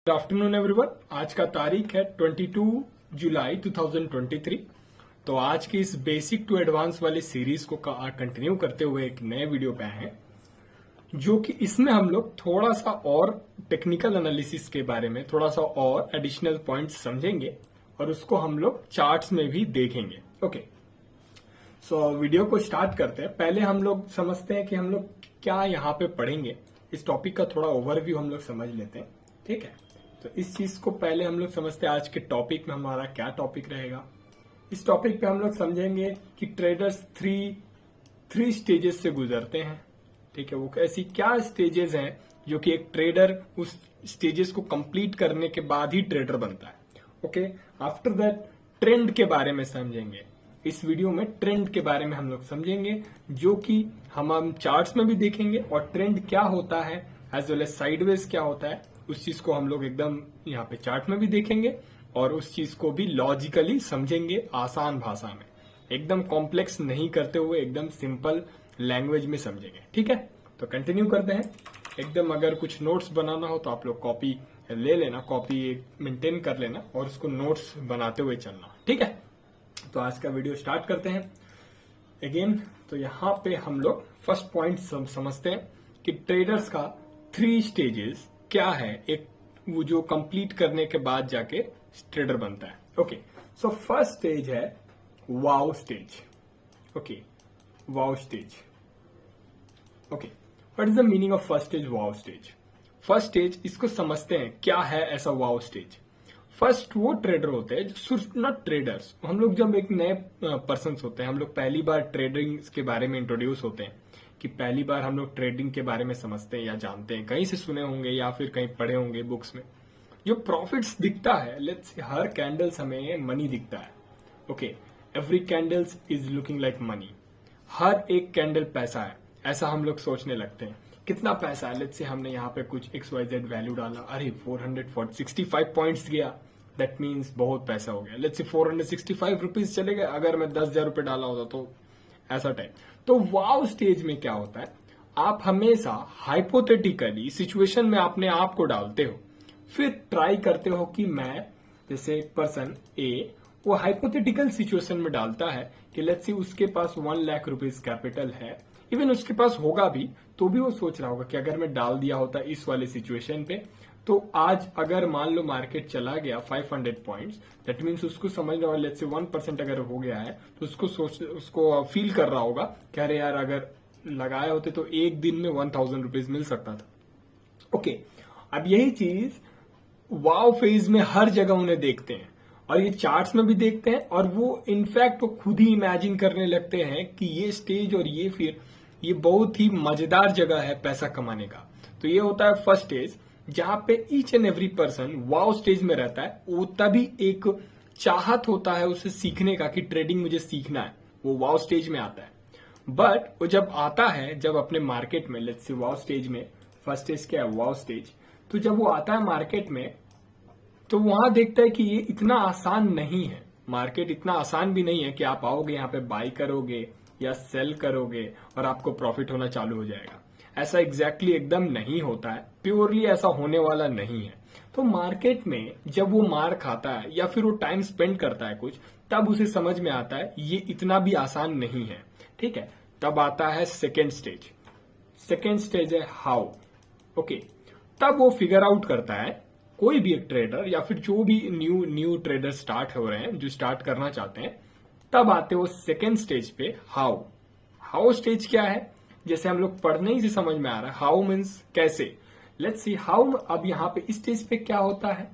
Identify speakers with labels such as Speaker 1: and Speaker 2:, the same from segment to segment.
Speaker 1: Good afternoon everyone. आज का तारीख है 22 जुलाई 2023। तो आज की इस बेसिक टू एडवांस वाली सीरीज को कंटिन्यू करते हुए एक नए वीडियो पे आए हैं, जो कि इसमें हम लोग थोड़ा सा और टेक्निकल एनालिसिस के बारे में थोड़ा सा और एडिशनल पॉइंट्स समझेंगे और उसको हम लोग चार्ट्स में भी देखेंगे। ओके, सो वीडियो को स्टार्ट करते हैं। पहले हम लोग समझते हैं कि हम लोग क्या यहाँ पे पढ़ेंगे। इस टॉपिक का थोड़ा ओवरव्यू हम लोग समझ लेते हैं, ठीक है। तो इस चीज को पहले हम लोग समझते हैं, आज के टॉपिक में हमारा क्या टॉपिक रहेगा। इस टॉपिक पे हम लोग समझेंगे कि ट्रेडर्स थ्री स्टेजेस से गुजरते हैं, ठीक है। वो ऐसी क्या स्टेजेस हैं जो कि एक ट्रेडर उस स्टेजेस को कंप्लीट करने के बाद ही ट्रेडर बनता है। ओके, आफ्टर दैट ट्रेंड के बारे में समझेंगे। इस वीडियो में ट्रेंड के बारे में हम लोग समझेंगे, जो कि हम चार्ट्स में भी देखेंगे, और ट्रेंड क्या होता है एज वेल एज साइडवेज क्या होता है, उस चीज को हम लोग एकदम यहाँ पे चार्ट में भी देखेंगे और उस चीज को भी लॉजिकली समझेंगे, आसान भाषा में, एकदम कॉम्प्लेक्स नहीं करते हुए एकदम सिंपल लैंग्वेज में समझेंगे, ठीक है। तो कंटिन्यू करते हैं एकदम। अगर कुछ नोट्स बनाना हो तो आप लोग कॉपी ले लेना, कॉपी मेंटेन कर लेना और उसको नोट्स बनाते हुए चलना, ठीक है। तो आज का वीडियो स्टार्ट करते हैं अगेन। तो यहाँ पे हम लोग फर्स्ट पॉइंट समझते हैं कि ट्रेडर्स का 3 स्टेजेस क्या है, एक वो जो कंप्लीट करने के बाद जाके ट्रेडर बनता है। ओके, सो फर्स्ट स्टेज है wow stage. Okay, wow stage. Okay, what is the meaning of first stage wow stage? First stage, इसको समझते हैं क्या है ऐसा वाव स्टेज। फर्स्ट वो ट्रेडर होते हैं जो नॉट ट्रेडर्स, हम लोग जब एक नए पर्सन होते हैं, हम लोग पहली बार ट्रेडिंग के बारे में इंट्रोड्यूस होते हैं, कि पहली बार हम लोग ट्रेडिंग के बारे में समझते हैं या जानते हैं, कहीं से सुने होंगे या फिर कहीं पढ़े होंगे बुक्स में। जो प्रॉफिट्स दिखता है, लेट्स से हर कैंडल्स हमें मनी दिखता है। Okay, every candles is looking like money, हर एक कैंडल पैसा है, ऐसा हम लोग सोचने लगते हैं। कितना पैसा है, लेट्स से हमने यहाँ पे कुछ XYZ वैल्यू डाला, अरे 465 पॉइंट्स गया, दैट मीन्स बहुत पैसा हो गया। लेट्स से 465 रुपीज चले गए, अगर मैं 10,000 रुपए डाला होता तो ऐसा टाइप। तो वाव स्टेज में क्या होता है, आप हमेशा हाइपोथेटिकली सिचुएशन में अपने आप को डालते हो, फिर ट्राई करते हो कि मैं, जैसे पर्सन ए वो हाइपोथेटिकल सिचुएशन में डालता है कि लेट्स सी उसके पास 1 लाख रुपीज कैपिटल है, इवन उसके पास होगा भी तो भी वो सोच रहा होगा कि अगर मैं डाल दिया होता इस वाले सिचुएशन पे, तो आज अगर मान लो मार्केट चला गया 500 पॉइंट्स, दैट मीन्स उसको समझ रहा होगा, लेट्स से 1% अगर हो गया है तो उसको फील कर रहा होगा कि अरे यार अगर लगाए होते तो एक दिन में 1000 रुपीज मिल सकता था। ओके, अब यही चीज वाव फेज में हर जगह उन्हें देखते हैं और ये चार्ट्स में भी देखते हैं, और वो इनफैक्ट वो खुद ही इमेजिन करने लगते हैं कि ये स्टेज और ये बहुत ही मजेदार जगह है पैसा कमाने का। तो ये होता है फर्स्ट स्टेज, जहां पे each and every person wow stage में रहता है। वो तभी एक चाहत होता है उसे सीखने का कि ट्रेडिंग मुझे सीखना है, वो वाव स्टेज में आता है। बट वो जब आता है, जब अपने मार्केट में, लेट्स से वाव स्टेज में, फर्स्ट स्टेज क्या है, वाव स्टेज, तो जब वो आता है मार्केट में तो वहां देखता है कि ये इतना आसान नहीं है, मार्केट इतना आसान भी नहीं है कि आप आओगे यहाँ पे बाई करोगे या सेल करोगे और आपको प्रॉफिट होना चालू हो जाएगा। ऐसा एग्जैक्टली एकदम नहीं होता है, प्योरली ऐसा होने वाला नहीं है। तो मार्केट में जब वो मार खाता है या फिर वो टाइम स्पेंड करता है कुछ, तब उसे समझ में आता है ये इतना भी आसान नहीं है, ठीक है। तब आता है सेकेंड स्टेज। सेकेंड स्टेज है हाउ। ओके, तब वो फिगर आउट करता है, कोई भी एक ट्रेडर या फिर जो भी न्यू ट्रेडर स्टार्ट हो रहे हैं, जो स्टार्ट करना चाहते हैं, तब आते हो सेकेंड स्टेज पे हाउ। हाउ स्टेज क्या है, जैसे हम लोग पढ़ने ही से समझ में आ रहा है, हाउ मीन्स कैसे। Let's see how. अब यहाँ पे इस स्टेज पे क्या होता है,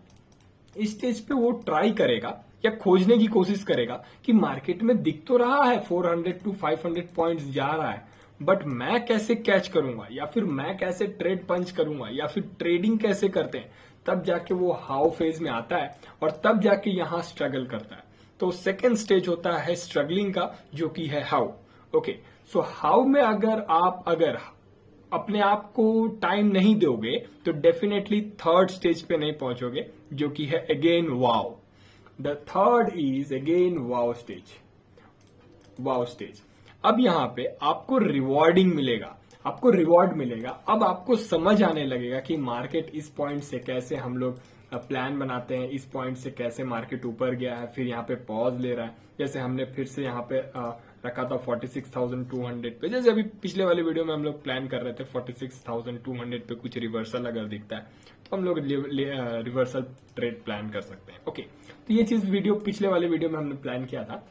Speaker 1: इस स्टेज पे वो ट्राई करेगा या खोजने की कोशिश करेगा कि मार्केट में दिख तो रहा है 400 to 500 पॉइंट्स जा रहा है, बट मैं कैसे कैच करूंगा या फिर मैं कैसे ट्रेड पंच करूंगा या फिर ट्रेडिंग कैसे करते हैं। तब जाके वो हाउ फेज में आता है और तब जाके यहां स्ट्रगल करता है। तो सेकेंड स्टेज होता है स्ट्रगलिंग का, जो कि है हाउ। ओके, सो हाउ में अगर अपने आप को टाइम नहीं दोगे तो डेफिनेटली थर्ड स्टेज पे नहीं पहुंचोगे, जो कि है again wow. The third is again wow stage. Wow stage, अब यहां पे आपको रिवॉर्डिंग मिलेगा, आपको रिवॉर्ड मिलेगा। अब आपको समझ आने लगेगा कि मार्केट इस पॉइंट से कैसे हम लोग प्लान बनाते हैं इस पॉइंट से कैसे मार्केट ऊपर गया है, फिर यहाँ पे पॉज ले रहा है, जैसे हमने फिर से यहाँ पे रखा था 46,200 पे, जैसे अभी पिछले वाले वीडियो में हम लोग प्लान कर रहे थे 46,200 पे कुछ रिवर्सल अगर दिखता है तो हम लोग रिवर्सल ट्रेड प्लान कर सकते हैं। ओके, तो ये चीज पिछले वाले वीडियो में हमने प्लान किया था,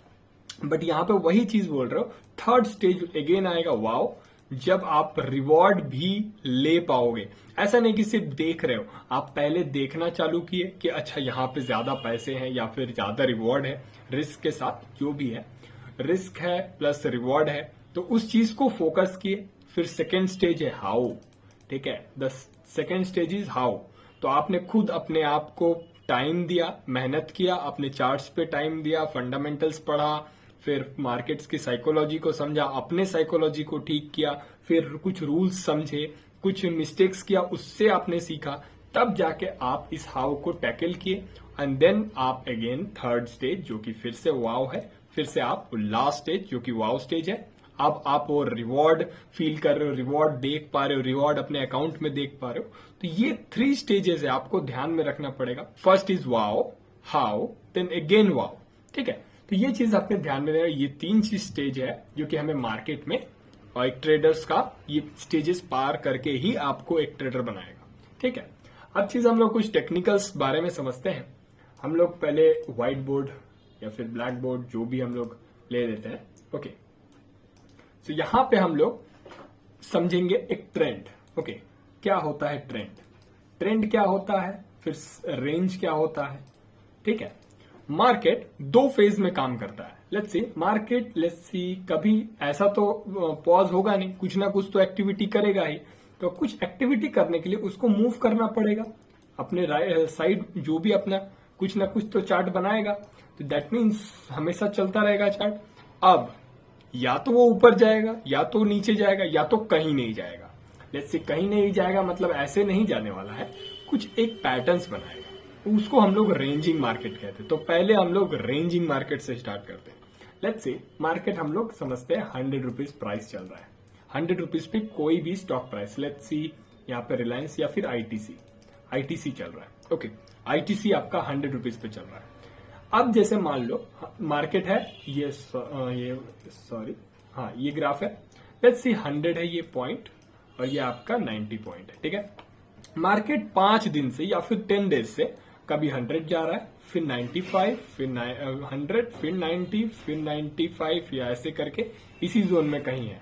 Speaker 1: बट यहाँ पे वही चीज बोल रहे हो, थर्ड स्टेज अगेन आएगा वाओ, जब आप रिवॉर्ड भी ले पाओगे। ऐसा नहीं कि सिर्फ देख रहे हो, आप पहले देखना चालू किए कि अच्छा यहाँ पे ज्यादा पैसे हैं या फिर ज्यादा रिवॉर्ड है, रिस्क के साथ जो भी है, रिस्क है प्लस रिवॉर्ड है, तो उस चीज को फोकस किए। फिर सेकेंड स्टेज है हाउ, ठीक है, the second stage is how. तो आपने खुद अपने आप को टाइम दिया, मेहनत किया, अपने चार्ट्स पे टाइम दिया, फंडामेंटल्स पढ़ा, फिर मार्केट्स की साइकोलॉजी को समझा, अपने साइकोलॉजी को ठीक किया, फिर कुछ रूल्स समझे, कुछ मिस्टेक्स किया, उससे आपने सीखा, तब जाके आप इस हाउ को टैकल किए। एंड देन आप अगेन थर्ड स्टेज जो कि फिर से वाव है, फिर से आप लास्ट स्टेज जो कि वाव स्टेज है, अब आप वो रिवॉर्ड फील कर रहे हो, रिवॉर्ड देख पा रहे हो, रिवॉर्ड अपने अकाउंट में देख पा रहे हो। तो ये 3 स्टेजेस है, आपको ध्यान में रखना पड़ेगा। First is wow, how, then again wow, ठीक है। तो ये चीज आपने ध्यान में रखना, ये 3 चीज स्टेज है जो कि हमें मार्केट में और एक ट्रेडर्स का ये स्टेजेस पार करके ही आपको एक ट्रेडर बनाएगा, ठीक है। अब चीज हम लोग कुछ टेक्निकल्स बारे में समझते हैं। हम लोग पहले व्हाइट बोर्ड या फिर ब्लैक बोर्ड जो भी हम लोग ले लेते हैं। ओके, तो यहां पे हम लोग समझेंगे एक ट्रेंड। ओके, क्या होता है ट्रेंड, ट्रेंड क्या होता है, फिर रेंज क्या होता है, ठीक है। मार्केट 2 फेज में काम करता है। लेट्स सी कभी ऐसा तो पॉज होगा नहीं, कुछ ना कुछ तो एक्टिविटी करेगा ही, तो कुछ एक्टिविटी करने के लिए उसको मूव करना पड़ेगा अपने साइड, जो भी अपना कुछ ना कुछ तो चार्ट बनाएगा, तो दैट मीन्स हमेशा चलता रहेगा चार्ट। अब या तो वो ऊपर जाएगा, या तो नीचे जाएगा, या तो कहीं नहीं जाएगा। लेट्स से कहीं नहीं जाएगा मतलब ऐसे नहीं जाने वाला है, कुछ एक पैटर्न्स बनाएगा, उसको हम लोग रेंजिंग मार्केट कहते हैं। तो पहले हम लोग रेंजिंग मार्केट से स्टार्ट करते हैं। लेट्स से मार्केट हम लोग समझते हैं 100 रुपीज प्राइस चल रहा है, 100 रुपीज पे कोई भी स्टॉक प्राइस, लेट्स सी यहाँ पे रिलायंस या फिर आईटीसी चल रहा है। ओके, आईटीसी आपका 100 रुपीज पे चल रहा है। अब जैसे मान लो मार्केट है ये ग्राफ है, लेट्स सी 100 है ये पॉइंट और ये आपका 90 पॉइंट है, ठीक है। मार्केट 5 दिन से या फिर 10 डेज से कभी 100 जा रहा है, फिर 95, फिर 100, फिर 90, फिर 95, या ऐसे करके इसी जोन में कहीं है।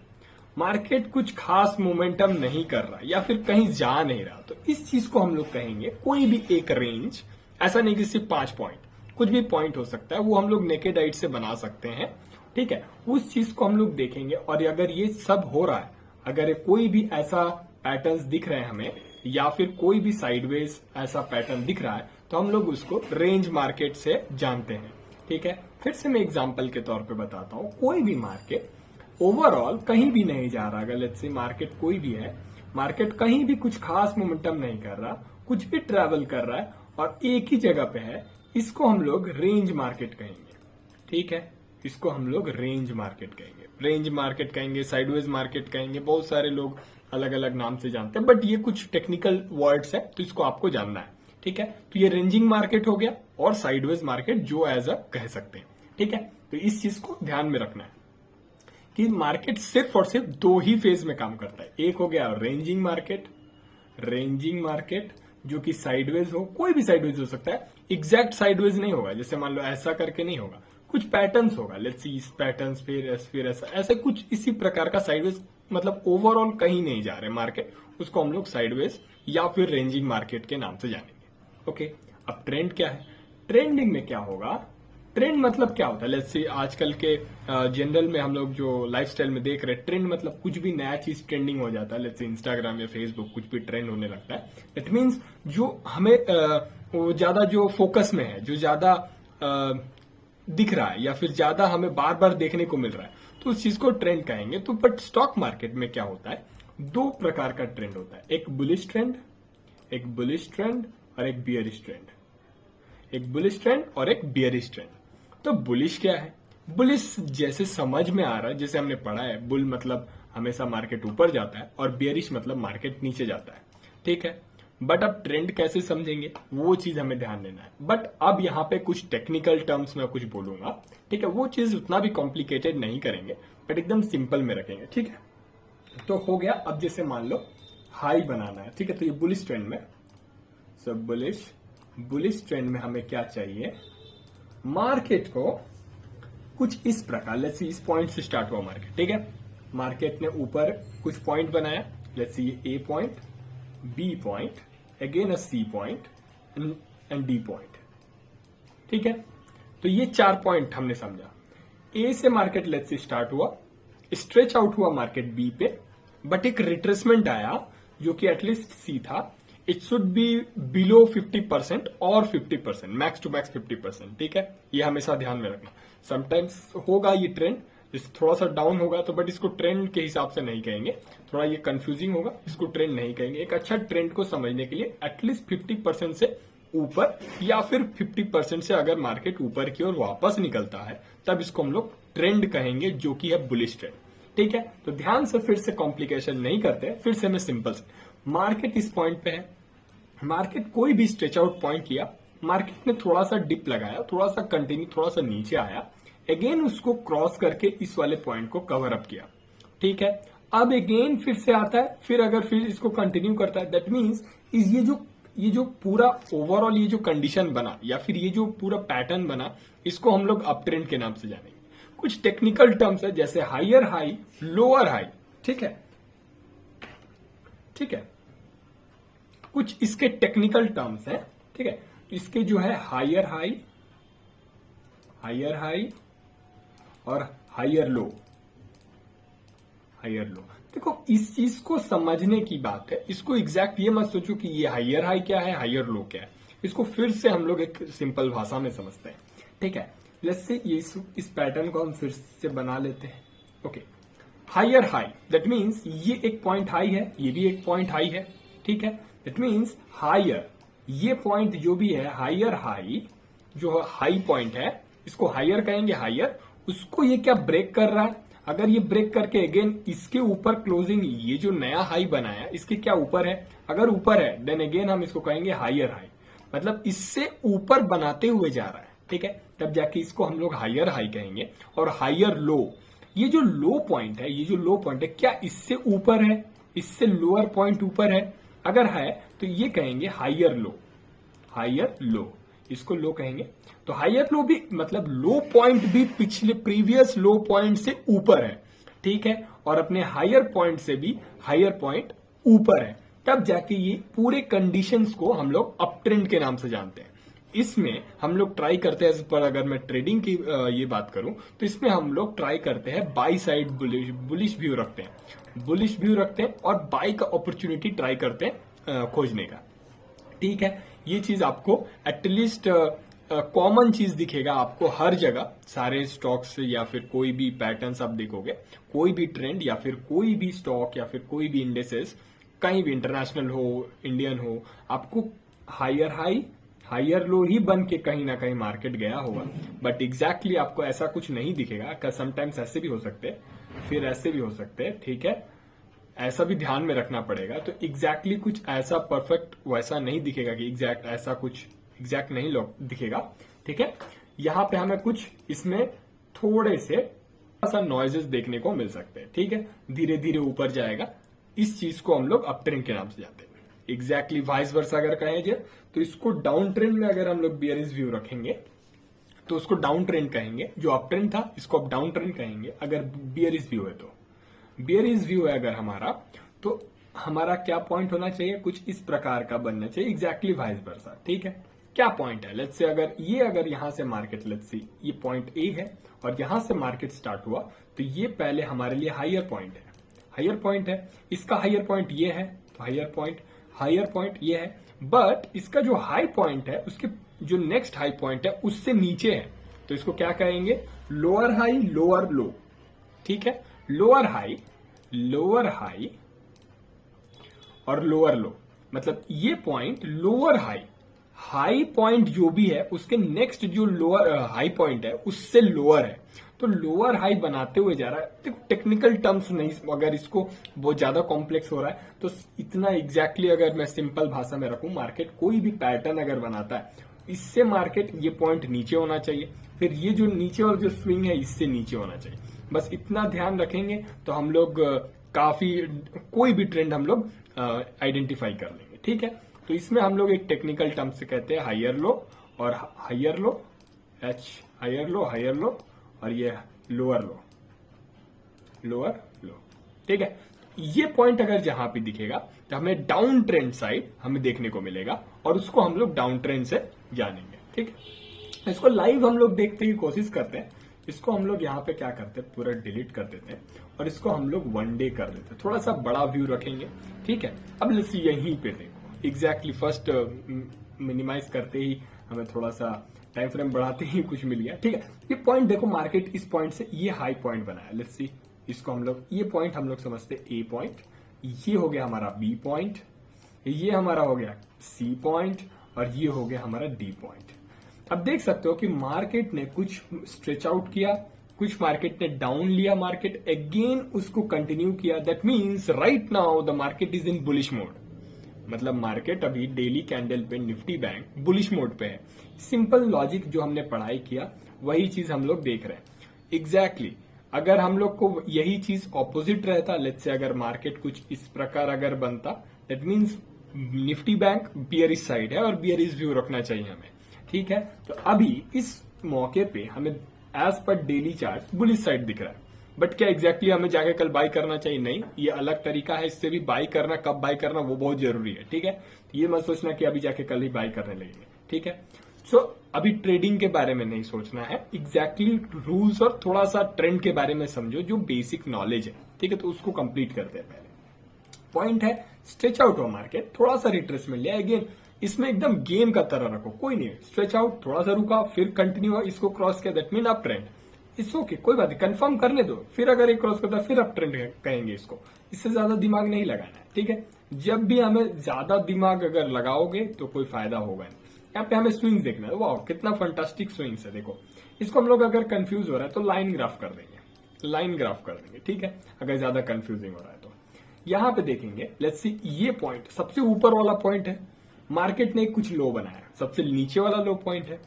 Speaker 1: मार्केट कुछ खास मोमेंटम नहीं कर रहा या फिर कहीं जा नहीं रहा, तो इस चीज को हम लोग कहेंगे कोई भी एक रेंज, ऐसा नहीं कि सिर्फ 5 पॉइंट, कुछ भी पॉइंट हो सकता है, वो हम लोग नेकेड आइट से बना सकते हैं, ठीक है। उस चीज को हम लोग देखेंगे, और अगर ये सब हो रहा है, अगर कोई भी ऐसा पैटर्न्स दिख रहे हैं हमें, या फिर कोई भी साइडवेज ऐसा पैटर्न दिख रहा है, तो हम लोग उसको रेंज मार्केट से जानते हैं, ठीक है। फिर से मैं एग्जांपल के तौर पे बताता हूं, कोई भी मार्केट ओवरऑल कहीं भी नहीं जा रहा, अगर लेट्स से मार्केट कोई भी है, मार्केट कहीं भी कुछ खास मोमेंटम नहीं कर रहा, कुछ भी ट्रेवल कर रहा है और एक ही जगह पे है, इसको हम लोग रेंज मार्केट कहेंगे, ठीक है। इसको हम लोग रेंज मार्केट कहेंगे, रेंज मार्केट कहेंगे, साइडवेज मार्केट कहेंगे, बहुत सारे लोग अलग अलग नाम से जानते हैं, बट ये कुछ टेक्निकल वर्ड्स है, तो इसको आपको जानना है, ठीक है। तो ये रेंजिंग मार्केट हो गया और साइडवेज मार्केट जो एज अ कह सकते हैं, ठीक है। तो इस चीज को ध्यान में रखना है कि मार्केट सिर्फ और सिर्फ 2 ही फेज में काम करता है। एक हो गया रेंजिंग मार्केट जो कि साइडवेज हो, कोई भी साइडवेज हो सकता है, एग्जैक्ट साइडवेज नहीं होगा, जैसे मान लो ऐसा करके नहीं होगा, कुछ पैटर्न्स होगा, लेट्स सी इस पैटर्न्स फिर ऐसा ऐसे कुछ इसी प्रकार का साइडवेज, मतलब ओवरऑल कहीं नहीं जा रहे मार्केट, उसको हम लोग साइडवेज या फिर रेंजिंग मार्केट के नाम से जानेंगे। ओके, अब ट्रेंड क्या है, ट्रेंडिंग में क्या होगा, ट्रेंड मतलब क्या होता है, लेट्स से आजकल के जनरल में हम लोग जो लाइफस्टाइल में देख रहे हैं, ट्रेंड मतलब कुछ भी नया चीज ट्रेंडिंग हो जाता है, लेट्स से इंस्टाग्राम या फेसबुक कुछ भी ट्रेंड होने लगता है, इट मीन्स जो हमें वो ज्यादा जो फोकस में है, जो ज्यादा दिख रहा है या फिर ज्यादा हमें बार बार देखने को मिल रहा है, तो उस चीज को ट्रेंड कहेंगे। तो बट स्टॉक मार्केट में क्या होता है, 2 प्रकार का ट्रेंड होता है, एक बुलिश ट्रेंड और एक बियरिश ट्रेंड, तो बुलिश क्या है, बुलिश जैसे समझ में आ रहा है, जैसे हमने पढ़ा है, बुल मतलब हमेशा मार्केट ऊपर जाता है और बियरिश मतलब मार्केट नीचे जाता है, ठीक है। बट अब ट्रेंड कैसे समझेंगे वो चीज हमें ध्यान देना है। बट अब यहाँ पे कुछ टेक्निकल टर्म्स में कुछ बोलूंगा, ठीक है, वो चीज उतना भी कॉम्प्लिकेटेड नहीं करेंगे बट एकदम सिंपल में रखेंगे, ठीक है। तो हो गया। अब जैसे मान लो हाई बनाना है, ठीक है, तो ये बुलिश ट्रेंड में, सब बुलिश ट्रेंड में हमें क्या चाहिए, मार्केट को कुछ इस प्रकार, लेट्स सी इस पॉइंट से स्टार्ट हुआ मार्केट, ठीक है, मार्केट ने ऊपर कुछ पॉइंट बनाया, लेट्स सी ये A point, B point, again uh C point and D point, ठीक है। तो ये 4 पॉइंट हमने समझा। ए से मार्केट लेट्स सी स्टार्ट हुआ, स्ट्रेच आउट हुआ मार्केट बी पे, बट एक रिट्रेसमेंट आया जो कि एटलीस्ट सी था, इट शुड बी बिलो 50% और 50%, मैक्स टू मैक्स 50%, ठीक है। ये हमेशा ध्यान में रखना। समटाइम्स होगा ये ट्रेंड, थोड़ा सा डाउन होगा तो, बट इसको ट्रेंड के हिसाब से नहीं कहेंगे, थोड़ा ये कंफ्यूजिंग होगा, इसको ट्रेंड नहीं कहेंगे। एक अच्छा ट्रेंड को समझने के लिए एटलीस्ट 50% से ऊपर या फिर 50% से अगर मार्केट ऊपर की ओर वापस निकलता है तब इसको हम लोग ट्रेंड कहेंगे, जो कि है बुलिश ट्रेंड, ठीक है। तो ध्यान से फिर से कॉम्प्लिकेशन नहीं करते, फिर से मैं सिंपल से, मार्केट इस पॉइंट पे है, मार्केट कोई भी स्ट्रेच आउट पॉइंट किया, मार्केट ने थोड़ा सा डिप लगाया, थोड़ा सा कंटिन्यू, थोड़ा सा नीचे आया, अगेन उसको क्रॉस करके इस वाले पॉइंट को कवर अप किया, ठीक है। अब अगेन फिर से आता है, फिर अगर फिर इसको कंटिन्यू करता है, दैट मीन्स ये जो पूरा ओवरऑल ये जो कंडीशन बना या फिर ये जो पूरा पैटर्न बना, इसको हम लोग अप ट्रेंड के नाम से जानेंगे। कुछ टेक्निकल टर्म्स है जैसे हायर हाई, लोअर हाई, ठीक है, ठीक है, कुछ इसके टेक्निकल टर्म्स हैं, ठीक है। इसके जो है हायर हाई और हायर लो। देखो इस चीज को समझने की बात है, इसको एग्जैक्ट ये मत सोचो कि ये हायर हाई क्या है, हायर लो क्या है, इसको फिर से हम लोग एक सिंपल भाषा में समझते हैं, ठीक है। लेट्स से ये इस पैटर्न को हम फिर से बना लेते हैं, okay. Higher high that means ये एक पॉइंट हाई है, ये भी एक पॉइंट हाई है, ठीक है। दैट मीन्स हायर, ये पॉइंट जो भी है हायर हाई, जो हाई पॉइंट है इसको हायर कहेंगे, हायर, उसको ये क्या ब्रेक कर रहा है, अगर ये ब्रेक करके अगेन इसके ऊपर क्लोजिंग, ये जो नया हाई बनाया इसके क्या ऊपर है, अगर ऊपर है देन अगेन हम इसको कहेंगे हायर हाई, मतलब इससे ऊपर बनाते हुए जा रहा है, ठीक है, तब जाके इसको हम लोग हायर हाई कहेंगे। और हायर लो, ये जो लो पॉइंट है, ये जो लो पॉइंट है क्या इससे ऊपर है, इससे लोअर पॉइंट ऊपर है, अगर है तो ये कहेंगे हायर लो, इसको लो कहेंगे। तो हायर लो भी मतलब लो पॉइंट भी पिछले प्रीवियस लो पॉइंट से ऊपर है, ठीक है, और अपने हायर पॉइंट से भी हायर पॉइंट ऊपर है, तब जाके ये पूरे कंडीशंस को हम लोग अप ट्रेंड के नाम से जानते हैं। इसमें हम लोग ट्राई करते हैं, पर अगर मैं ट्रेडिंग की ये बात करूं तो इसमें हम लोग ट्राई करते हैं बाई साइड बुलिश व्यू रखते हैं, और बाई का अपॉर्चुनिटी ट्राई करते हैं खोजने का, ठीक है। ये चीज आपको एटलीस्ट कॉमन चीज दिखेगा आपको हर जगह, सारे स्टॉक्स या फिर कोई भी पैटर्न्स आप देखोगे, कोई भी ट्रेंड या फिर कोई भी स्टॉक या फिर कोई भी इंडेसेस, कहीं भी इंटरनेशनल हो इंडियन हो, आपको हायर हाई हायर लो ही बन के कहीं ना कहीं मार्केट गया होगा, बट एग्जैक्टली आपको ऐसा कुछ नहीं दिखेगा। समटाइम्स ऐसे भी हो सकते हैं, फिर ऐसे भी हो सकते हैं, ठीक है, ऐसा भी ध्यान में रखना पड़ेगा। तो एग्जैक्टली कुछ ऐसा परफेक्ट वैसा नहीं दिखेगा कि एग्जैक्ट ऐसा कुछ एग्जैक्ट नहीं दिखेगा, ठीक है। यहां पे हमें कुछ इसमें थोड़े से ऐसा नॉइजेस देखने को मिल सकते हैं, ठीक है, धीरे धीरे ऊपर जाएगा, इस चीज को हम लोग अप ट्रेंड के नाम से जाते हैं। एग्जैक्टली वाइस वर्सा अगर कहें जाए तो इसको डाउन ट्रेंड में अगर हम लोग बियरिश व्यू रखेंगे तो उसको डाउन ट्रेंड कहेंगे, जो अप ट्रेंड था इसको अब डाउन ट्रेंड कहेंगे अगर बियरिश व्यू है तो। बियरिश व्यू है अगर हमारा, तो हमारा क्या पॉइंट होना चाहिए, कुछ इस प्रकार का बनना चाहिए, एग्जैक्टली वाइस वर्सा, ठीक है। क्या पॉइंट है, लेट्स से अगर यहां से मार्केट, लेट्स सी ये पॉइंट ए है और यहां से मार्केट स्टार्ट हुआ, तो ये पहले हमारे लिए हायर पॉइंट है, इसका हायर पॉइंट ये है, तो हायर पॉइंट ये है, बट इसका जो हाई पॉइंट है उसके जो नेक्स्ट हाई पॉइंट है उससे नीचे है, तो इसको क्या कहेंगे, लोअर हाई लोअर लो, ठीक है, लोअर हाई और लोअर लो, मतलब ये point lower high high point जो भी है उसके नेक्स्ट जो लोअर हाई पॉइंट है उससे लोअर है, तो लोअर हाई बनाते हुए जा रहा है। देखो टेक्निकल टर्म्स नहीं, अगर इसको बहुत ज्यादा कॉम्प्लेक्स हो रहा है तो इतना एग्जैक्टली अगर मैं सिंपल भाषा में रखूं, मार्केट कोई भी पैटर्न अगर बनाता है इससे मार्केट ये पॉइंट नीचे होना चाहिए, फिर ये जो नीचे और जो स्विंग है इससे नीचे होना चाहिए। बस इतना ध्यान रखेंगे तो हम लोग काफी कोई भी ट्रेंड हम लोग आइडेंटिफाई कर लेंगे। ठीक है, तो इसमें हम लोग एक टेक्निकल टर्म से कहते हैं हायर लो और higher low, H higher low और ये लोअर लो, लोअर लो। ठीक है, ये पॉइंट अगर जहां पे दिखेगा तो हमें डाउन ट्रेंड साइड हमें देखने को मिलेगा और उसको हम लोग डाउन ट्रेंड से जानेंगे। ठीक है, इसको लाइव हम लोग देखने की कोशिश करते हैं। इसको हम लोग यहाँ पे क्या करते हैं, पूरा डिलीट कर देते हैं और इसको हम लोग 1 डे कर देते हैं, थोड़ा सा बड़ा व्यू रखेंगे। ठीक है, अब लेट्स यहीं पे देखो एग्जैक्टली फर्स्ट मिनिमाइज करते ही हमें थोड़ा सा टाइम फ्रेम बढ़ाते ही कुछ मिल गया। ठीक है, ये पॉइंट देखो, मार्केट इस पॉइंट से ये हाई पॉइंट बनाया। लेट्स सी, इसको हम लोग ये पॉइंट हम लोग समझते हैं ए पॉइंट, ये हो गया हमारा बी पॉइंट, ये हमारा हो गया सी पॉइंट और ये हो गया हमारा डी पॉइंट। अब देख सकते हो कि मार्केट ने कुछ स्ट्रेच आउट किया, कुछ मार्केट ने डाउन लिया, मार्केट अगेन उसको कंटिन्यू किया। That means right now the market is in bullish mode, मतलब मार्केट अभी डेली कैंडल पे निफ्टी बैंक बुलिश मोड पे है। सिंपल लॉजिक जो हमने पढ़ाई किया वही चीज हम लोग देख रहे हैं एग्जैक्टली। अगर हम लोग को यही चीज ऑपोजिट रहता, लेट्स से अगर मार्केट कुछ इस प्रकार अगर बनता, that means Nifty bank bearish side है और बियरिश व्यू रखना चाहिए हमें। ठीक है, तो अभी इस मौके पे हमें as per daily chart bullish side दिख रहा है, बट क्या एग्जैक्टली हमें जाके कल बाई करना चाहिए? नहीं, ये अलग तरीका है। इससे भी बाई करना, कब बाई करना वो बहुत जरूरी है। ठीक है, तो ये मत सोचना कि अभी जाके कल ही बाई करने लगेंगे। ठीक है, सो अभी ट्रेडिंग के बारे में नहीं सोचना है, एग्जैक्टली रूल्स और थोड़ा सा ट्रेंड के बारे में समझो, जो बेसिक नॉलेज है। ठीक है, तो उसको कंप्लीट करते हैं। पहले पॉइंट है स्ट्रेच आउट हुआ मार्केट, थोड़ा सा रिट्रेसमेंट लिया, अगेन इसमें एकदम गेम का तरह रखो, कोई नहीं, स्ट्रेच आउट थोड़ा सा रुका फिर कंटिन्यू हुआ, इसको क्रॉस किया, that mean up trend. It's okay, कोई बात नहीं, कंफर्म करने दो, फिर अगर एक क्रॉस करता है फिर अप ट्रेंड कहेंगे इसको। इससे ज्यादा दिमाग नहीं लगाना है। ठीक है, जब भी हमें ज्यादा दिमाग अगर लगाओगे तो कोई फायदा होगा नहीं। यहाँ पे हमें स्विंग्स देखना है, वाह कितना फंटास्टिक स्विंग्स है। देखो इसको हम लोग अगर कंफ्यूज हो रहा है तो लाइन ग्राफ कर देंगे, लाइन ग्राफ कर देंगे। ठीक है, अगर ज्यादा कंफ्यूजिंग हो रहा है तो यहाँ पे देखेंगे, लेट्स सी ये पॉइंट सबसे ऊपर वाला पॉइंट है, मार्केट ने कुछ लो बनाया, सबसे नीचे वाला लो पॉइंट है।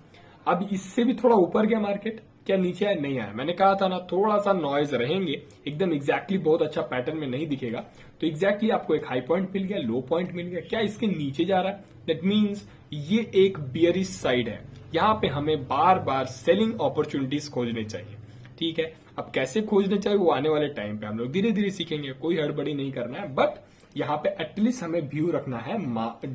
Speaker 1: अब इससे भी थोड़ा ऊपर गया मार्केट, क्या नीचे आया? नहीं आया। मैंने कहा था ना थोड़ा सा नॉइज रहेंगे, एकदम एग्जैक्टली बहुत अच्छा पैटर्न में नहीं दिखेगा। तो एग्जैक्टली आपको एक हाई पॉइंट मिल गया, लो पॉइंट मिल गया, क्या इसके नीचे जा रहा है? दैट मीन्स ये एक बियरिश साइड है। यहाँ पे हमें बार बार सेलिंग अपॉर्चुनिटीज खोजने चाहिए। ठीक है, अब कैसे खोजने चाहिए वो आने वाले टाइम पे हम लोग धीरे धीरे सीखेंगे, कोई हड़बड़ी नहीं करना है। बट यहाँ पे एटलीस्ट हमें व्यू रखना है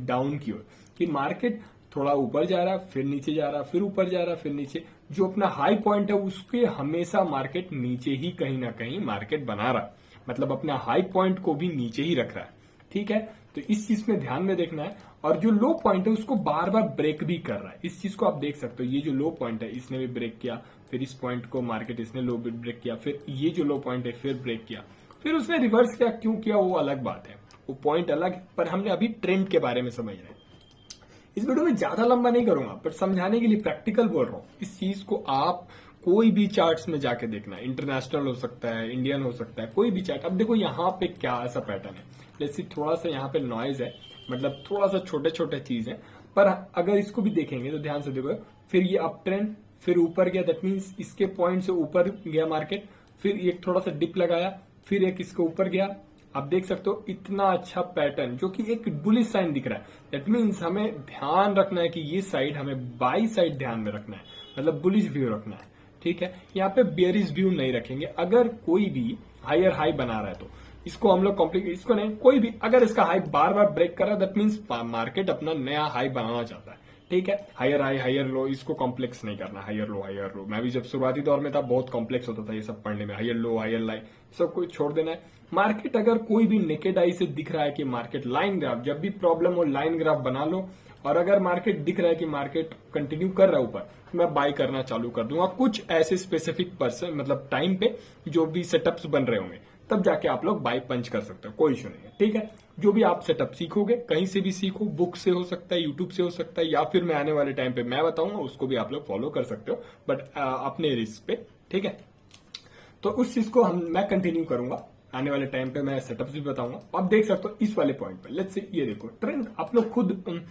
Speaker 1: डाउन की ओर, कि मार्केट थोड़ा ऊपर जा रहा है फिर नीचे जा रहा है, फिर ऊपर जा रहा है फिर नीचे। जो अपना हाई पॉइंट है उसके हमेशा मार्केट नीचे ही कहीं ना कहीं मार्केट बना रहा है, मतलब अपना हाई पॉइंट को भी नीचे ही रख रहा है। ठीक है, तो इस चीज में ध्यान में देखना है। और जो लो पॉइंट है उसको बार बार ब्रेक भी कर रहा है, इस चीज को आप देख सकते हो। ये जो लो पॉइंट है इसने भी ब्रेक किया, फिर इस पॉइंट को मार्केट इसने लो ब्रेक किया, फिर ये जो लो पॉइंट है फिर ब्रेक किया, फिर उसने रिवर्स किया। क्यों किया वो अलग बात है, वो पॉइंट अलग है, पर हमने अभी ट्रेंड के बारे में समझ रहे हैं। इस वीडियो में ज्यादा लंबा नहीं करूंगा, पर समझाने के लिए प्रैक्टिकल बोल रहा हूं। इस चीज को आप कोई भी चार्ट्स में जाके देखना, इंटरनेशनल हो सकता है, इंडियन हो सकता है, कोई भी चार्ट। अब देखो यहाँ पे क्या ऐसा पैटर्न है, जैसे थोड़ा सा यहाँ पे नॉइज है, मतलब थोड़ा सा छोटे छोटे चीज है, पर अगर इसको भी देखेंगे तो ध्यान से देखो, फिर ये अप ट्रेंड, फिर ऊपर गया, दैट मीन्स इसके पॉइंट से ऊपर गया मार्केट, फिर एक थोड़ा सा डिप लगाया, फिर एक इसके ऊपर गया। आप देख सकते हो इतना अच्छा पैटर्न, जो कि एक बुलिश साइन दिख रहा है। दैट मीन्स हमें ध्यान रखना है कि ये साइड हमें बाई साइड ध्यान में रखना है, मतलब बुलिश व्यू रखना है। ठीक है, यहाँ पे बेयरिश व्यू नहीं रखेंगे। अगर कोई भी हायर हाई बना रहा है तो इसको हम लोग कॉम्प्लिकेट, इसको नहीं, कोई भी अगर इसका हाई बार बार ब्रेक कर रहा है, दैट मीन्स मार्केट अपना नया हाई बनाना चाहता है। ठीक है, हायर हाई हायर लो, इसको कॉम्प्लेक्स नहीं करना, हायर लो हायर लो। मैं भी जब शुरुआती दौर में था बहुत कॉम्प्लेक्स होता था ये सब पढ़ने में, हायर लो हायर लाई, सब कुछ छोड़ देना है। मार्केट अगर कोई भी नेकेड आई से दिख रहा है कि मार्केट लाइन ग्राफ, जब भी प्रॉब्लम हो लाइन ग्राफ बना लो, और अगर मार्केट दिख रहा है कि मार्केट कंटिन्यू कर रहा है ऊपर, तो मैं बाय करना चालू कर दूंगा। कुछ ऐसे स्पेसिफिक पर्सन मतलब टाइम पे जो भी सेटअप्स बन रहे होंगे, तब जाके आप लोग बाय पंच कर सकते हो, कोई इशू नहीं है। ठीक है, जो भी आप सेटअप सीखोगे कहीं से भी सीखो, बुक से हो सकता है, यूट्यूब से हो सकता है, या फिर मैं आने वाले टाइम पे मैं बताऊंगा उसको भी आप लोग फॉलो कर सकते हो, बट अपने रिस्क पे। ठीक है, तो उस चीज को मैं कंटिन्यू करूंगा आने वाले टाइम पे, मैं सेटअप भी बताऊंगा। आप देख सकते हो इस वाले पॉइंट पे, लेट्स से ये देखो ट्रेंड आप लोग खुद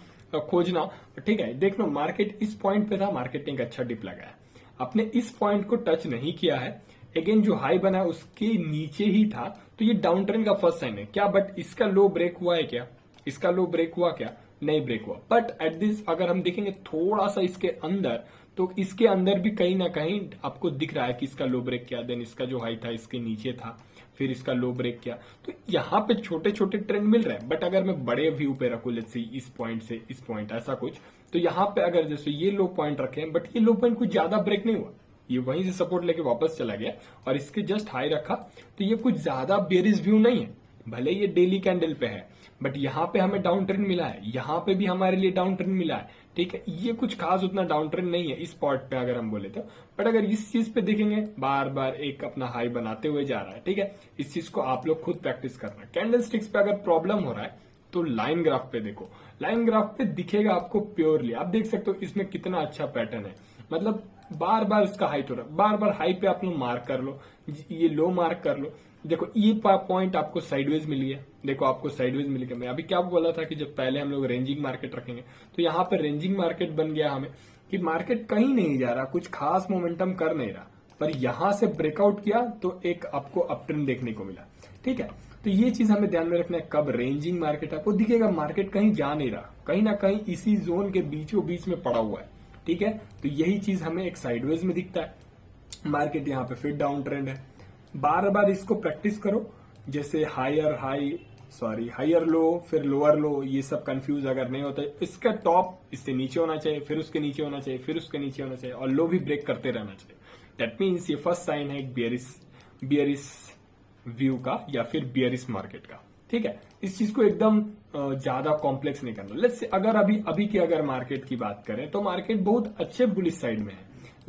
Speaker 1: खोजना। ठीक है, देख लो मार्केट इस पॉइंट पे था, मार्केट ने एक अच्छा डिप लगाया, आपने इस पॉइंट को टच नहीं किया है, अगेन जो हाई बना है उसके नीचे ही था, तो ये डाउन ट्रेंड का फर्स्ट साइन है क्या? बट इसका लो ब्रेक हुआ है क्या? इसका लो ब्रेक हुआ क्या? नहीं ब्रेक हुआ। बट एट दिस अगर हम देखेंगे थोड़ा सा इसके अंदर, तो इसके अंदर भी कहीं ना कहीं आपको दिख रहा है कि इसका लो ब्रेक किया, देन इसका जो हाई था इसके नीचे था, फिर इसका लो ब्रेक किया। तो यहाँ पे छोटे छोटे ट्रेंड मिल रहे हैं, बट अगर मैं बड़े व्यू पे रखू, लेट्स से इस पॉइंट से इस पॉइंट ऐसा कुछ, तो यहाँ पे अगर जैसे ये लो पॉइंट रखे हैं, बट ये लो पॉइंट कुछ ज्यादा ब्रेक नहीं हुआ, ये वहीं से सपोर्ट लेके वापस चला गया और इसके जस्ट हाई रखा, तो ये कुछ ज्यादा बेरिश व्यू नहीं है। भले ये डेली कैंडल पे है, बट यहाँ पे हमें डाउन ट्रेंड मिला है, यहाँ पे भी हमारे लिए डाउन ट्रेंड मिला है। ठीक है, ये कुछ खास उतना डाउन ट्रेंड नहीं है इस पॉइंट पे अगर हम बोले तो, बट अगर इस चीज पे देखेंगे बार बार एक अपना हाई बनाते हुए जा रहा है। ठीक है, इस चीज को आप लोग खुद प्रैक्टिस करना। कैंडल स्टिक्स पे अगर प्रॉब्लम हो रहा है तो लाइन ग्राफ पे देखो, लाइन ग्राफ पे दिखेगा आपको प्योरली, आप देख सकते हो इसमें कितना अच्छा पैटर्न है, मतलब बार बार इसका हाई तो रहा, बार बार हाई पे आप लोग मार्क कर लो, ये लो मार्क कर लो। देखो ये पॉइंट आपको साइडवेज मिली है, देखो आपको साइडवेज मिली है। मैं अभी क्या बोला था कि जब पहले हम लोग रेंजिंग मार्केट रखेंगे, तो यहाँ पे रेंजिंग मार्केट बन गया हमें कि मार्केट कहीं नहीं जा रहा, कुछ खास मोमेंटम कर नहीं रहा, पर यहां से ब्रेकआउट किया तो एक आपको अप ट्रेंड देखने को मिला। ठीक है, तो ये चीज हमें ध्यान में रखना है, कब रेंजिंग मार्केट आपको दिखेगा, मार्केट कहीं जा नहीं रहा, कहीं ना कहीं इसी जोन के बीचों बीच में पड़ा हुआ है। ठीक है, तो यही चीज हमें एक साइडवेज में दिखता है, मार्केट यहाँ पे फिर डाउन ट्रेंड है। बार बार इसको प्रैक्टिस करो, जैसे हायर लो फिर लोअर लो, ये सब कंफ्यूज अगर नहीं होता है, इसका टॉप इससे नीचे होना चाहिए, फिर उसके नीचे होना चाहिए, फिर उसके नीचे होना चाहिए, और लो भी ब्रेक करते रहना चाहिए। दैट मीन्स ये फर्स्ट साइन है एक बियरिश व्यू का या फिर बियरिश मार्केट का। ठीक है, इस चीज को एकदम ज्यादा कॉम्प्लेक्स नहीं करना। लेट्स से अगर अभी की अगर मार्केट की बात करें तो मार्केट बहुत अच्छे बुलिश साइड में है।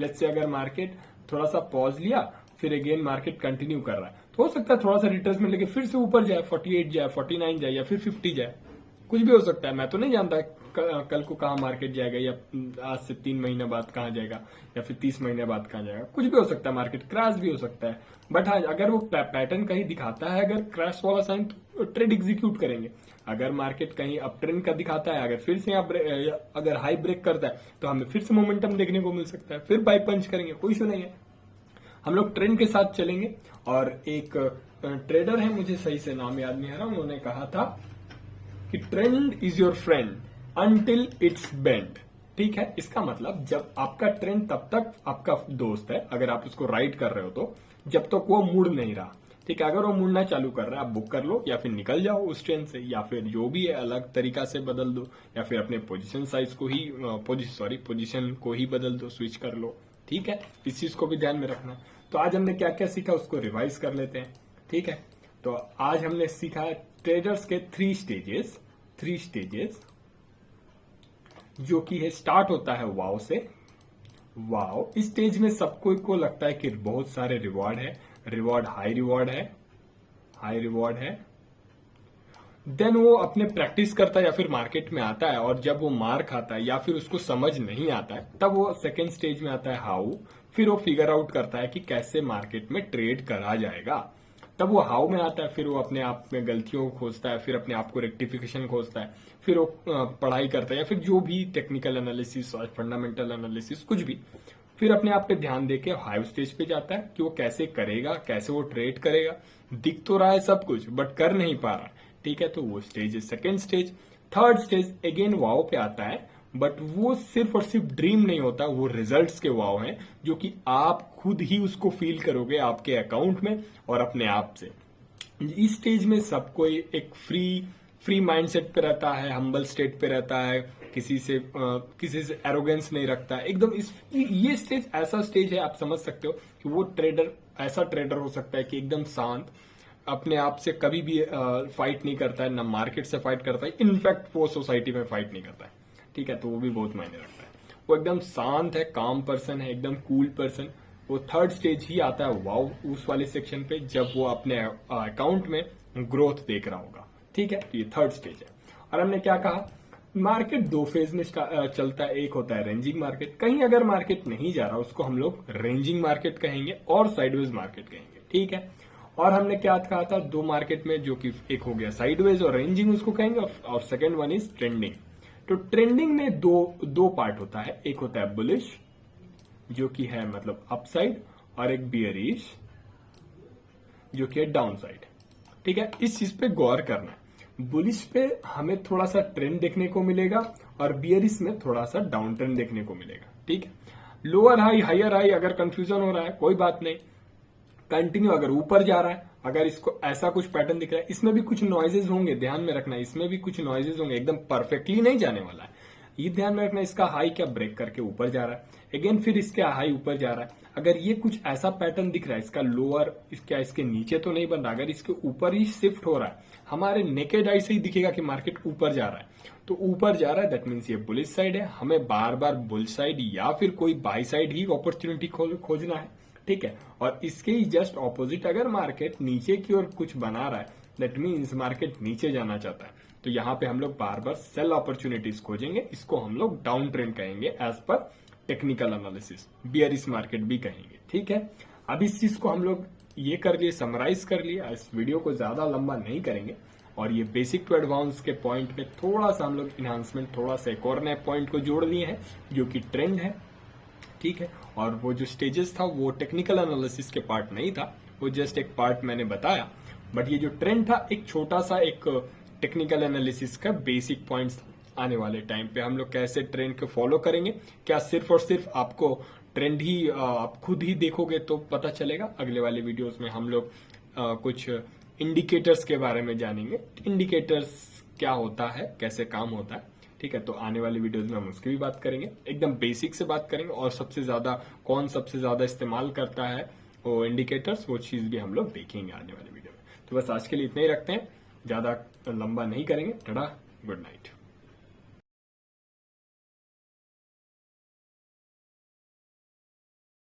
Speaker 1: लेट्स से अगर मार्केट थोड़ा सा पॉज लिया, फिर अगेन मार्केट कंटिन्यू कर रहा है, तो हो सकता है थोड़ा सा रिट्रेसमेंट लेके फिर से ऊपर जाए, 48 जाए, 49 जाए, या फिर 50 जाए, कुछ भी हो सकता है। मैं तो नहीं जानता कल को कहाँ मार्केट जाएगा, या आज से 3 महीने बाद कहाँ जाएगा, या फिर 30 महीने बाद कहाँ जाएगा, कुछ भी हो सकता है, मार्केट क्रैश भी हो सकता है। बट हाँ, अगर वो पैटर्न कहीं दिखाता है, अगर क्रैश वाला साइन, तो ट्रेड एग्जीक्यूट करेंगे। अगर मार्केट कहीं अप ट्रेंड का दिखाता है, अगर फिर से अगर हाई ब्रेक करता है, तो हमें फिर से मोमेंटम देखने को मिल सकता है, फिर बाई पंच करेंगे, कोई इशू नहीं है। हम लोग ट्रेंड के साथ चलेंगे। और एक ट्रेडर है, मुझे सही से नाम याद नहीं आ रहा, उन्होंने कहा था कि trend is your friend until it's bend. ठीक है, इसका मतलब जब आपका ट्रेंड तब तक आपका दोस्त है, अगर आप उसको राइड कर रहे हो तो, जब तक वो मुड़ नहीं रहा। ठीक है, अगर वो मुड़ना चालू कर रहा है, आप बुक कर लो, या फिर निकल जाओ उस ट्रेंड से, या फिर जो भी है अलग तरीका से बदल दो, या फिर अपने पोजीशन साइज को ही पोजीशन को ही बदल दो, स्विच कर लो। ठीक है, इस चीज को भी ध्यान में रखना। तो आज हमने क्या क्या सीखा उसको रिवाइज कर लेते हैं। ठीक है, तो आज हमने सीखा ट्रेडर्स के 3 स्टेजेस, जो कि है स्टार्ट होता है वाव से। वाव इस स्टेज में सबको को लगता है कि बहुत सारे रिवॉर्ड है, हाई रिवॉर्ड है। देन वो अपने प्रैक्टिस करता है या फिर मार्केट में आता है, और जब वो मार खाता है या फिर उसको समझ नहीं आता है, तब वो सेकेंड स्टेज में आता है हाउ। फिर वो फिगर आउट करता है कि कैसे मार्केट में ट्रेड करा जाएगा, तब वो हाउ में आता है। फिर वो अपने आप में गलतियों को खोजता है, फिर अपने आप को रेक्टिफिकेशन खोजता है, फिर वो पढ़ाई करता है, या फिर जो भी टेक्निकल एनालिसिस और फंडामेंटल एनालिसिस कुछ भी, फिर अपने आप पे ध्यान देके हाई स्टेज पे जाता है कि वो कैसे करेगा, कैसे वो ट्रेड करेगा। दिख तो रहा है सब कुछ, बट कर नहीं पा रहा। ठीक है, तो वो स्टेज है second stage. Third stage again wow पे आता है, बट वो सिर्फ और सिर्फ ड्रीम नहीं होता, वो रिजल्ट्स के वाव हैं, जो कि आप खुद ही उसको फील करोगे आपके अकाउंट में और अपने आप से। इस स्टेज में सब कोई एक फ्री माइंडसेट पे रहता है, हम्बल स्टेट पे रहता है, किसी से एरोगेंस नहीं रखता है एकदम। ये स्टेज ऐसा स्टेज है, आप समझ सकते हो कि वो ट्रेडर ऐसा ट्रेडर हो सकता है कि एकदम शांत, अपने आप से कभी भी फाइट नहीं करता है, ना मार्केट से फाइट करता है, इनफैक्ट वो सोसाइटी में फाइट नहीं करता है। ठीक है, तो वो भी बहुत मायने रखता है। वो एकदम शांत है, काम पर्सन है, एकदम कूल पर्सन, वो थर्ड स्टेज ही आता है वाओ उस वाले सेक्शन पे, जब वो अपने अकाउंट में ग्रोथ देख रहा होगा। ठीक है, तो ये थर्ड स्टेज है। और हमने क्या कहा, मार्केट दो फेज में चलता है। एक होता है रेंजिंग मार्केट, कहीं अगर मार्केट नहीं जा रहा उसको हम लोग रेंजिंग मार्केट कहेंगे और साइडवेज मार्केट कहेंगे। ठीक है, और हमने क्या कहा था, दो मार्केट में, जो कि एक हो गया साइडवेज और रेंजिंग उसको कहेंगे, और सेकंड वन इज ट्रेंडिंग। तो ट्रेंडिंग में दो पार्ट होता है, एक होता है बुलिश जो कि है मतलब अपसाइड, और एक बियरिश जो कि है डाउन साइड। ठीक है, इस चीज पे गौर करना है। बुलिश पे हमें थोड़ा सा ट्रेंड देखने को मिलेगा और बियरिश में थोड़ा सा डाउन ट्रेंड देखने को मिलेगा। ठीक है, लोअर हाई हायर हाई अगर कंफ्यूजन हो रहा है कोई बात नहीं, कंटिन्यू अगर ऊपर जा रहा है, अगर इसको ऐसा कुछ पैटर्न दिख रहा है, इसमें भी कुछ नॉइजेस होंगे, ध्यान में रखना, इसमें भी कुछ नॉइजेस होंगे, एकदम परफेक्टली नहीं जाने वाला है, ये ध्यान में रखना। इसका हाई क्या ब्रेक करके ऊपर जा रहा है, अगेन फिर इसके हाई ऊपर जा रहा है। अगर ये कुछ ऐसा पैटर्न दिख रहा है, इसका लोअर क्या इसके नीचे तो नहीं बन रहा, अगर इसके ऊपर ही शिफ्ट हो रहा है, हमारे नेकेड आई से ही दिखेगा कि मार्केट ऊपर जा रहा है, तो ऊपर जा रहा है दैट मीन्स ये बुलिश साइड है। हमें बार बार बुल साइड या फिर कोई बाई साइड ही अपॉर्चुनिटी खोजना है। ठीक है, और इसके ही जस्ट ऑपोजिट अगर मार्केट नीचे की ओर कुछ बना रहा है, दैट मीन्स मार्केट नीचे जाना चाहता है, तो यहां पे हम लोग बार बार सेल अपॉर्चुनिटीज खोजेंगे। इसको हम लोग डाउन ट्रेंड कहेंगे as per technical analysis, bearish market भी कहेंगे। ठीक है, अब इस चीज को हम लोग ये कर लिए, समराइज कर लिए। इस वीडियो को ज्यादा लंबा नहीं करेंगे, और ये बेसिक टू एडवांस के पॉइंट में थोड़ा सा हम लोग इनहांसमेंट, थोड़ा सा एक और नए पॉइंट को जोड़ लिए हैं जो कि ट्रेंड है। ठीक है, और वो जो स्टेजेस था वो टेक्निकल एनालिसिस के पार्ट नहीं था, वो जस्ट एक पार्ट मैंने बताया। बट ये जो ट्रेंड था एक छोटा सा एक टेक्निकल एनालिसिस का बेसिक पॉइंट्स। आने वाले टाइम पे हम लोग कैसे ट्रेंड को फॉलो करेंगे, क्या सिर्फ और सिर्फ आपको ट्रेंड ही आप खुद ही देखोगे तो पता चलेगा। अगले वाले वीडियोस में हम लोग कुछ इंडिकेटर्स के बारे में जानेंगे, इंडिकेटर्स क्या होता है, कैसे काम होता है। ठीक है, तो आने वाली वीडियोस में हम उसकी भी बात करेंगे, एकदम बेसिक से बात करेंगे, और सबसे ज्यादा इस्तेमाल करता है वो इंडिकेटर्स, वो चीज भी हम लोग देखेंगे आने वाली वीडियो में। तो बस आज के लिए इतना ही रखते हैं, ज्यादा लंबा नहीं करेंगे। Tata, good night.